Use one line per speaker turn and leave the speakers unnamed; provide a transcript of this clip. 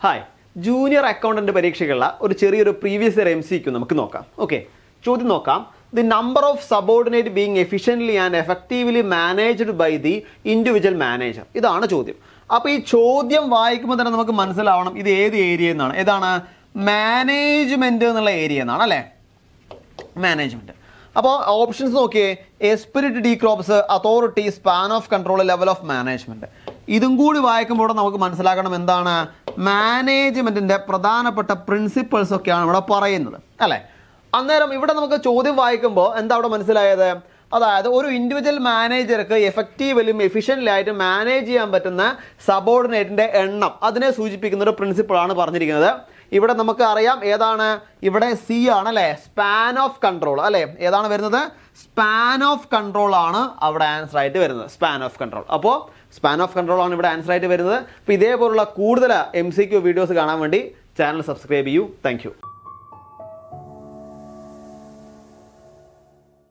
Hi, junior accountant പരീക്ഷയ്ക്കുള്ള ഒരു ചെറിയൊരു previous year MCQ നമുക്ക് നോക്കാം. ഓക്കെ, ചോദ്യം നോക്കാം. The number of subordinate being efficiently and effectively managed by the individual manager. ഇതാണ് ചോദ്യം. അപ്പോൾ ഈ ചോദ്യം വായിക്കുമ്പോൾ തന്നെ നമുക്ക് മനസ്സിലാവണം ഇത് ഏത് ഏരിയ എന്നാണ്. ഏതാണ്? മാനേജ്മെൻറ്റ് എന്നുള്ള ഏരിയ എന്നാണ് അല്ലേ? മാനേജ്മെൻറ്റ്. അപ്പോൾ ഓപ്ഷൻസ് നോക്കിയേ. Esprit, de corps, authority, span of control, level of management. ഇതും കൂടി വായിക്കുമ്പോൾ നമുക്ക് മനസ്സിലാക്കണം എന്താണ് മാനേജ്മെൻറ്റിൻ്റെ പ്രധാനപ്പെട്ട പ്രിൻസിപ്പിൾസ് ഒക്കെയാണ് ഇവിടെ പറയുന്നത് അല്ലേ? അന്നേരം ഇവിടെ നമുക്ക് ചോദ്യം വായിക്കുമ്പോൾ എന്താ അവിടെ മനസ്സിലായത്? അതായത് ഒരു ഇൻഡിവിജ്വൽ മാനേജർക്ക് എഫക്റ്റീവലും എഫിഷ്യൻ്റ്ലി ആയിട്ട് മാനേജ് ചെയ്യാൻ പറ്റുന്ന സബോർഡിനേറ്റിൻ്റെ എണ്ണം അതിനെ സൂചിപ്പിക്കുന്ന ഒരു പ്രിൻസിപ്പിളാണ് പറഞ്ഞിരിക്കുന്നത്. ഇവിടെ നമുക്ക് അറിയാം ഏതാണ്? ഇവിടെ സി ആണ് അല്ലേ? സ്പാൻ ഓഫ് കൺട്രോൾ അല്ലേ? ഏതാണ് വരുന്നത്? സ്പാൻ ഓഫ് കൺട്രോൾ ആണ് അവിടെ ആൻസർ ആയിട്ട് വരുന്നത്. Span of control. അപ്പോൾ സ്പാൻ ഓഫ് കൺട്രോൾ ആണ് ഇവിടെ ആൻസർ ആയിട്ട് വരുന്നത്. അപ്പോൾ ഇതേപോലുള്ള കൂടുതൽ MCQ വീഡിയോസ് കാണാൻ വേണ്ടി ചാനൽ സബ്സ്ക്രൈബ് ചെയ്യൂ. താങ്ക്